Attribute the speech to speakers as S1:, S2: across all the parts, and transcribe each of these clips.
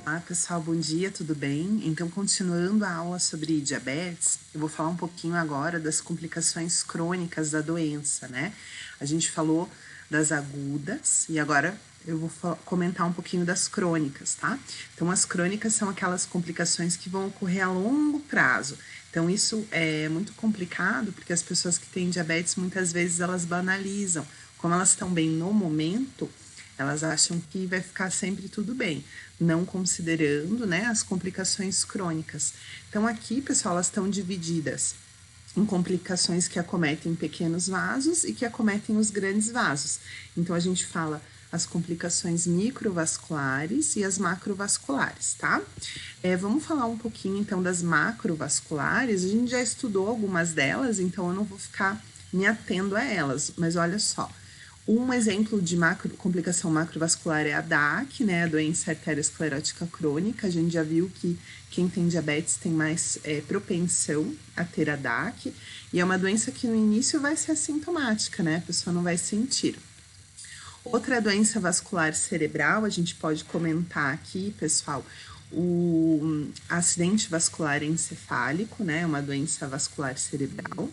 S1: Olá, pessoal, bom dia, tudo bem? Então, continuando a aula sobre diabetes, eu vou falar um pouquinho agora das complicações crônicas da doença, né? A gente falou das agudas e agora eu vou comentar um pouquinho das crônicas, tá? Então, as crônicas são aquelas complicações que vão ocorrer a longo prazo. Então, isso é muito complicado porque as pessoas que têm diabetes, muitas vezes, elas banalizam. Como elas estão bem no momento, elas acham que vai ficar sempre tudo bem, não considerando, né, as complicações crônicas. Então, aqui, pessoal, elas estão divididas em complicações que acometem pequenos vasos e que acometem os grandes vasos. Então, a gente fala as complicações microvasculares e as macrovasculares, tá? Vamos falar um pouquinho, então, das macrovasculares. A gente já estudou algumas delas, então eu não vou ficar me atendo a elas, mas olha só. Um exemplo de complicação macrovascular é a DAC, né, a doença arteriosclerótica crônica. A gente já viu que quem tem diabetes tem mais propensão a ter a DAC, e é uma doença que no início vai ser assintomática, né, a pessoa não vai sentir. Outra doença vascular cerebral, a gente pode comentar aqui, pessoal, o acidente vascular encefálico, né, uma doença vascular cerebral.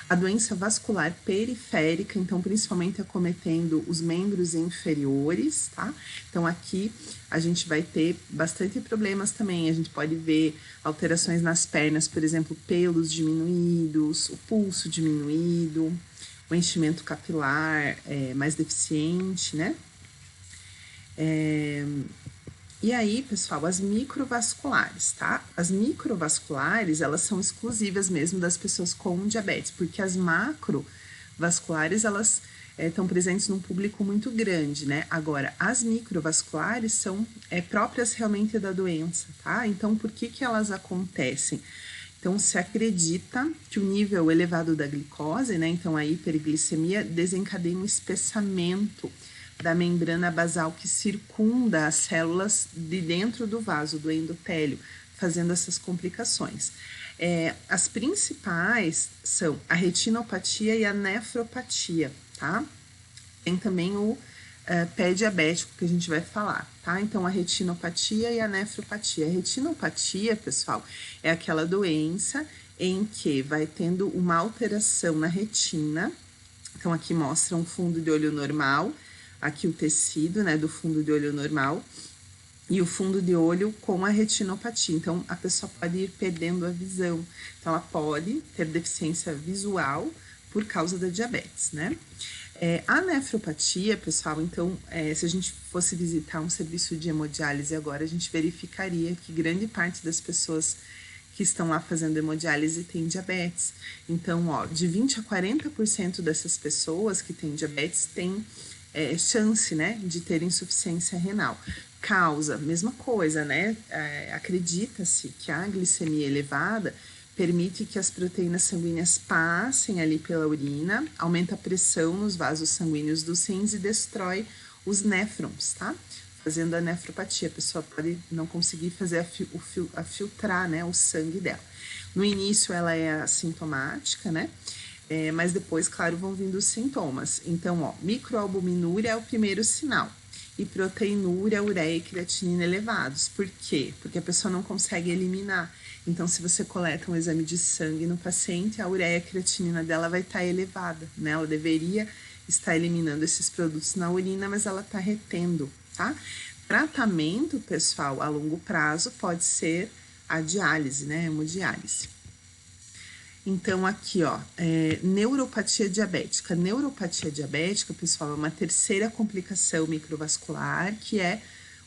S1: A doença vascular periférica, então, principalmente acometendo os membros inferiores, tá? Então, aqui a gente vai ter bastante problemas também. A gente pode ver alterações nas pernas, por exemplo, pelos diminuídos, o pulso diminuído, o enchimento capilar mais deficiente, né? E aí, pessoal, as microvasculares, tá? As microvasculares, elas são exclusivas mesmo das pessoas com diabetes, porque as macrovasculares, elas estão presentes num público muito grande, né? Agora, as microvasculares são próprias realmente da doença, tá? Então, por que elas acontecem? Então, se acredita que o nível elevado da glicose, né? Então, a hiperglicemia desencadeia um espessamento da membrana basal que circunda as células de dentro do vaso, do endotélio, fazendo essas complicações. As principais são a retinopatia e a nefropatia, tá? Tem também o pé diabético que a gente vai falar, tá? Então, a retinopatia e a nefropatia. A retinopatia, pessoal, é aquela doença em que vai tendo uma alteração na retina. Então, aqui mostra um fundo de olho normal, aqui o tecido, né, do fundo de olho normal, e o fundo de olho com a retinopatia. Então, a pessoa pode ir perdendo a visão. Então, ela pode ter deficiência visual por causa da diabetes, né? A nefropatia, pessoal, então, se a gente fosse visitar um serviço de hemodiálise agora, a gente verificaria que grande parte das pessoas que estão lá fazendo hemodiálise tem diabetes. Então, ó, de 20 a 40% dessas pessoas que têm diabetes têm chance, né, de ter insuficiência renal. Causa, mesma coisa, né? Acredita-se que a glicemia elevada permite que as proteínas sanguíneas passem ali pela urina, aumenta a pressão nos vasos sanguíneos dos rins e destrói os néfrons, tá? Fazendo a nefropatia, a pessoa pode não conseguir fazer a filtrar, né, o sangue dela. No início ela é assintomática, né? Mas depois, claro, vão vindo os sintomas. Então, ó, microalbuminúria é o primeiro sinal. E proteinúria, ureia e creatinina elevados. Por quê? Porque a pessoa não consegue eliminar. Então, se você coleta um exame de sangue no paciente, a ureia e a creatinina dela vai estar elevada, né? Ela deveria estar eliminando esses produtos na urina, mas ela está retendo, tá? Tratamento, pessoal, a longo prazo pode ser a diálise, né? Hemodiálise. Então, aqui, ó, neuropatia diabética. Neuropatia diabética, pessoal, é uma terceira complicação microvascular, que é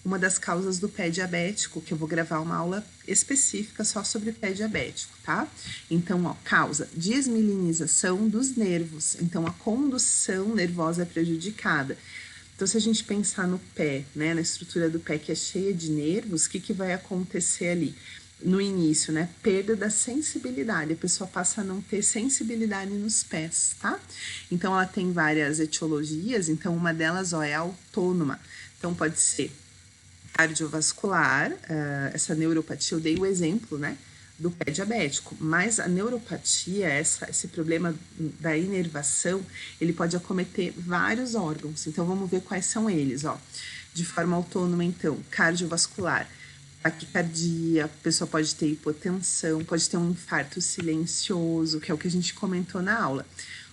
S1: uma das causas do pé diabético, que eu vou gravar uma aula específica só sobre pé diabético, tá? Então, ó, causa desmilinização dos nervos. Então, a condução nervosa é prejudicada. Então, se a gente pensar no pé, né, na estrutura do pé que é cheia de nervos, o que vai acontecer ali? No início, né, perda da sensibilidade, a pessoa passa a não ter sensibilidade nos pés, tá? Então, ela tem várias etiologias, então uma delas, ó, é autônoma. Então, pode ser cardiovascular, essa neuropatia, eu dei o exemplo, né, do pé diabético, mas a neuropatia, esse problema da inervação, ele pode acometer vários órgãos, então vamos ver quais são eles, ó. De forma autônoma, então, cardiovascular, taquicardia, a pessoa pode ter hipotensão, pode ter um infarto silencioso, que é o que a gente comentou na aula.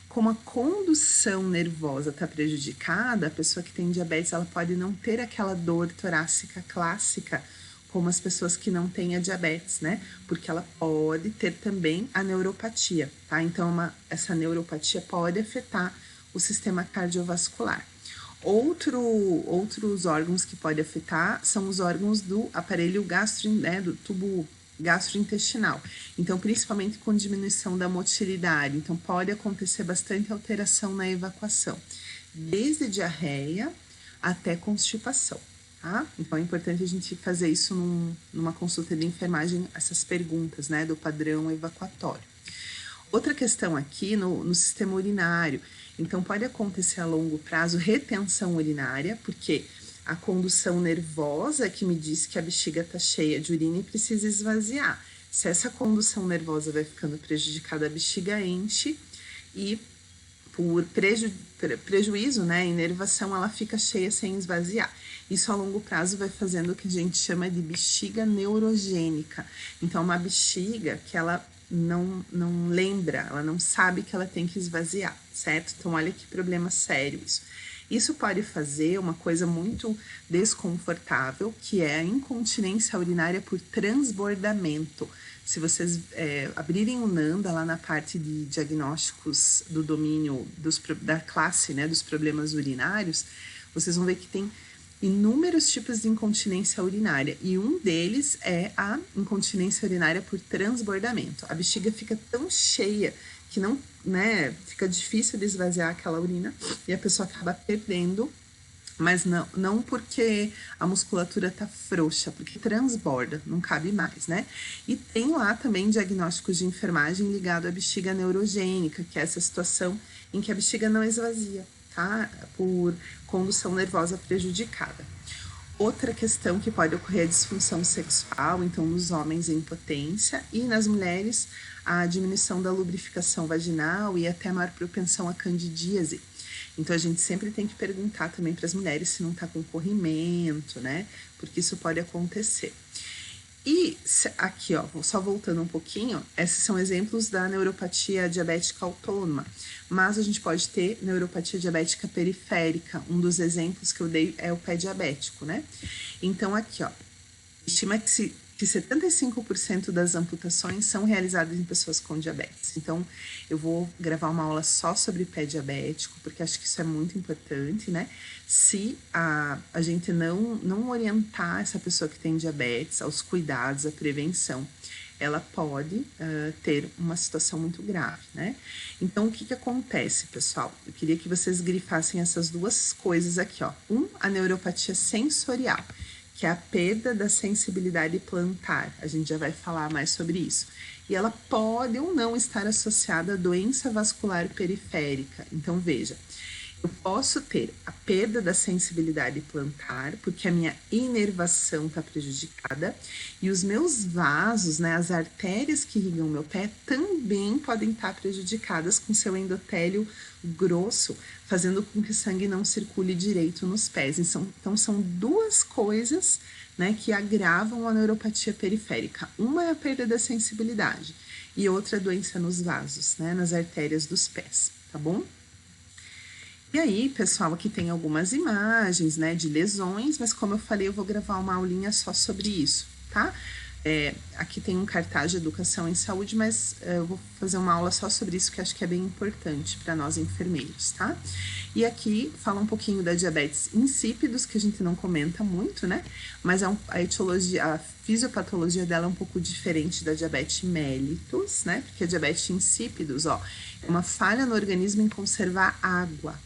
S1: Como a condução nervosa está prejudicada, a pessoa que tem diabetes ela pode não ter aquela dor torácica clássica, como as pessoas que não têm a diabetes, né? Porque ela pode ter também a neuropatia, tá? Então, essa neuropatia pode afetar o sistema cardiovascular. Outros órgãos que pode afetar são os órgãos do aparelho do tubo gastrointestinal. Então, principalmente com diminuição da motilidade. Então, pode acontecer bastante alteração na evacuação, desde diarreia até constipação, tá? Então, é importante a gente fazer isso numa consulta de enfermagem, essas perguntas, né, do padrão evacuatório. Outra questão aqui no sistema urinário. Então, pode acontecer a longo prazo retenção urinária, porque a condução nervosa que me diz que a bexiga está cheia de urina e precisa esvaziar. Se essa condução nervosa vai ficando prejudicada, a bexiga enche e por prejuízo, né, inervação, ela fica cheia sem esvaziar. Isso a longo prazo vai fazendo o que a gente chama de bexiga neurogênica. Então, uma bexiga que ela não lembra, ela não sabe que ela tem que esvaziar, certo? Então, olha que problema sério isso. Isso pode fazer uma coisa muito desconfortável, que é a incontinência urinária por transbordamento. Se vocês abrirem o NANDA lá na parte de diagnósticos do domínio da classe, né, dos problemas urinários, vocês vão ver que tem inúmeros tipos de incontinência urinária e um deles é a incontinência urinária por transbordamento. A bexiga fica tão cheia que não, né, fica difícil de esvaziar aquela urina e a pessoa acaba perdendo, mas não porque a musculatura tá frouxa, porque transborda, não cabe mais, né? E tem lá também diagnósticos de enfermagem ligado à bexiga neurogênica, que é essa situação em que a bexiga não esvazia, tá? Por condução nervosa prejudicada. Outra questão que pode ocorrer é a disfunção sexual, então nos homens a impotência e nas mulheres a diminuição da lubrificação vaginal e até maior propensão à candidíase. Então a gente sempre tem que perguntar também para as mulheres se não está com corrimento, né? Porque isso pode acontecer. E aqui, ó, só voltando um pouquinho, esses são exemplos da neuropatia diabética autônoma, mas a gente pode ter neuropatia diabética periférica. Um dos exemplos que eu dei é o pé diabético, né? Então, aqui, ó, estima que 75% das amputações são realizadas em pessoas com diabetes. Então, eu vou gravar uma aula só sobre pé diabético, porque acho que isso é muito importante, né? Se a gente não orientar essa pessoa que tem diabetes aos cuidados, à prevenção, ela pode ter uma situação muito grave, né? Então, o que acontece, pessoal? Eu queria que vocês grifassem essas duas coisas aqui, ó. A neuropatia sensorial, que é a perda da sensibilidade plantar. A gente já vai falar mais sobre isso. E ela pode ou não estar associada à doença vascular periférica. Então, veja, eu posso ter a perda da sensibilidade plantar, porque a minha inervação está prejudicada, e os meus vasos, né, as artérias que irrigam o meu pé, também podem estar prejudicadas com seu endotélio grosso, fazendo com que o sangue não circule direito nos pés. Então, são duas coisas, né, que agravam a neuropatia periférica. Uma é a perda da sensibilidade e outra a doença nos vasos, né, nas artérias dos pés, tá bom? E aí, pessoal, aqui tem algumas imagens, né, de lesões, mas como eu falei, eu vou gravar uma aulinha só sobre isso, tá? Aqui tem um cartaz de educação em saúde, mas eu vou fazer uma aula só sobre isso, que acho que é bem importante para nós enfermeiros, tá? E aqui fala um pouquinho da diabetes insípidos, que a gente não comenta muito, né? Mas a etiologia, a fisiopatologia dela é um pouco diferente da diabetes mellitus, né? Porque a diabetes insípidos, ó, é uma falha no organismo em conservar água,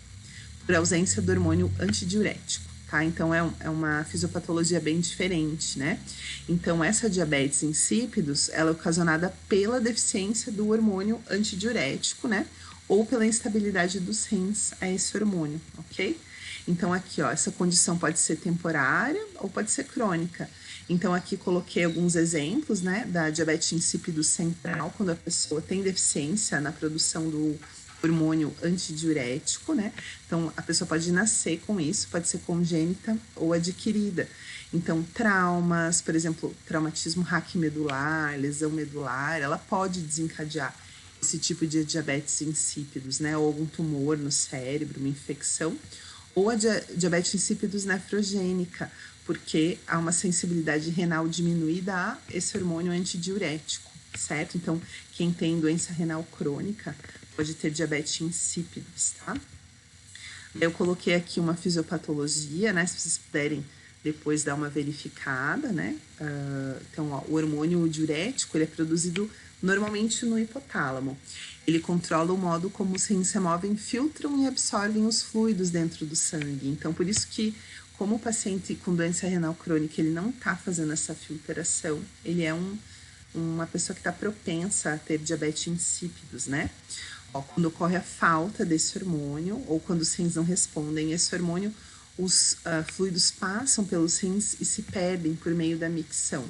S1: por ausência do hormônio antidiurético, tá? Então, é uma fisiopatologia bem diferente, né? Então, essa diabetes insípidos, ela é ocasionada pela deficiência do hormônio antidiurético, né? Ou pela instabilidade dos rins a esse hormônio, ok? Então, aqui, ó, essa condição pode ser temporária ou pode ser crônica. Então, aqui coloquei alguns exemplos, né, da diabetes insípidos central, quando a pessoa tem deficiência na produção do hormônio antidiurético, né? Então, a pessoa pode nascer com isso, pode ser congênita ou adquirida. Então, traumas, por exemplo, traumatismo raquimedular, lesão medular, ela pode desencadear esse tipo de diabetes insípidos, né? Ou algum tumor no cérebro, uma infecção. Ou a diabetes insípidos nefrogênica, porque há uma sensibilidade renal diminuída a esse hormônio antidiurético, certo? Então, quem tem doença renal crônica pode ter diabetes insípidos, tá? Eu coloquei aqui uma fisiopatologia, né? Se vocês puderem depois dar uma verificada, né? Então, ó, o hormônio diurético, ele é produzido normalmente no hipotálamo. Ele controla o modo como os rins se movem, filtram e absorvem os fluidos dentro do sangue. Então, por isso que, como o paciente com doença renal crônica, ele não está fazendo essa filtração, ele é uma pessoa que está propensa a ter diabetes insípidos, né? Ó, quando ocorre a falta desse hormônio, ou quando os rins não respondem esse hormônio, os fluidos passam pelos rins e se perdem por meio da micção.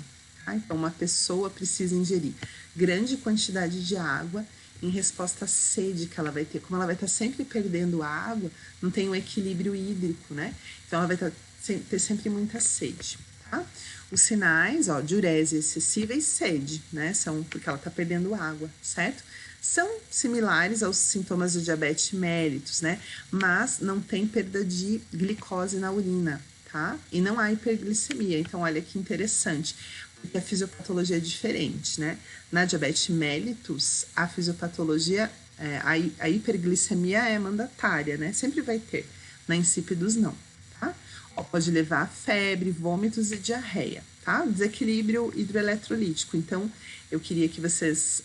S1: Tá? Então, uma pessoa precisa ingerir grande quantidade de água em resposta à sede que ela vai ter. Como ela vai estar sempre perdendo água, não tem um equilíbrio hídrico, né? Então, ela vai ter sempre muita sede, tá? Os sinais, ó, diurese excessiva e sede, né? São porque ela está perdendo água, certo? São similares aos sintomas de diabetes mellitus, né? Mas não tem perda de glicose na urina, tá? E não há hiperglicemia. Então, olha que interessante, porque a fisiopatologia é diferente, né? Na diabetes mellitus, a fisiopatologia, a hiperglicemia é mandatária, né? Sempre vai ter. Na insípidos, não, tá? Ó, pode levar a febre, vômitos e diarreia, tá? Desequilíbrio hidroeletrolítico. Então, eu queria que vocês,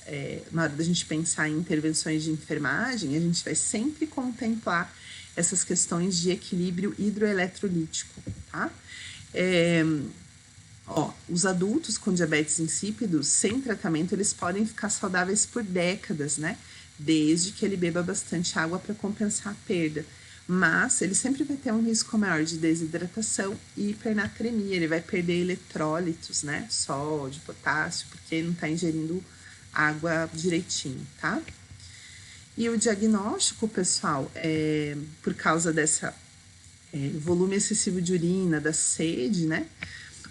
S1: na hora da gente pensar em intervenções de enfermagem, a gente vai sempre contemplar essas questões de equilíbrio hidroeletrolítico, tá? Ó, os adultos com diabetes insípidos, sem tratamento, eles podem ficar saudáveis por décadas, né? Desde que ele beba bastante água para compensar a perda. Mas ele sempre vai ter um risco maior de desidratação e hipernatremia. Ele vai perder eletrólitos, né? Sódio, potássio, porque ele não está ingerindo água direitinho, tá? E o diagnóstico, pessoal, por causa dessa volume excessivo de urina, da sede, né?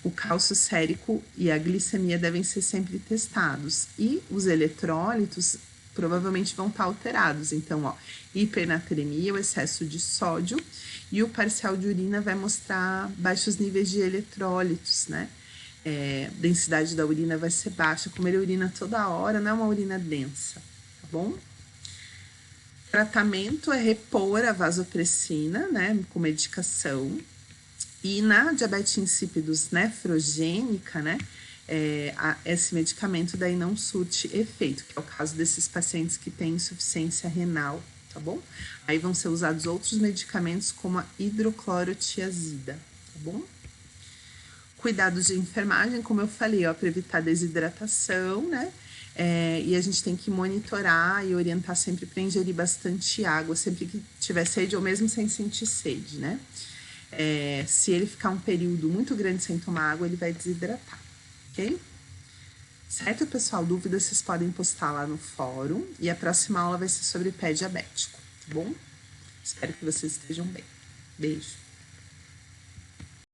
S1: O cálcio sérico e a glicemia devem ser sempre testados. E os eletrólitos provavelmente vão estar alterados. Então, ó, hipernatremia, o excesso de sódio, e o parcial de urina vai mostrar baixos níveis de eletrólitos, né? Densidade da urina vai ser baixa. Como ele urina toda hora, não é uma urina densa, tá bom? Tratamento é repor a vasopressina, né, com medicação. E na diabetes insípidos nefrogênica, né, esse medicamento daí não surte efeito, que é o caso desses pacientes que têm insuficiência renal, tá bom? Aí vão ser usados outros medicamentos como a hidroclorotiazida, tá bom? Cuidados de enfermagem, como eu falei, ó, para evitar desidratação, né? E a gente tem que monitorar e orientar sempre para ingerir bastante água, sempre que tiver sede ou mesmo sem sentir sede, né? Se ele ficar um período muito grande sem tomar água, ele vai desidratar, ok? Certo, pessoal? Dúvidas vocês podem postar lá no fórum. E a próxima aula vai ser sobre pé diabético, tá bom? Espero que vocês estejam bem. Beijo!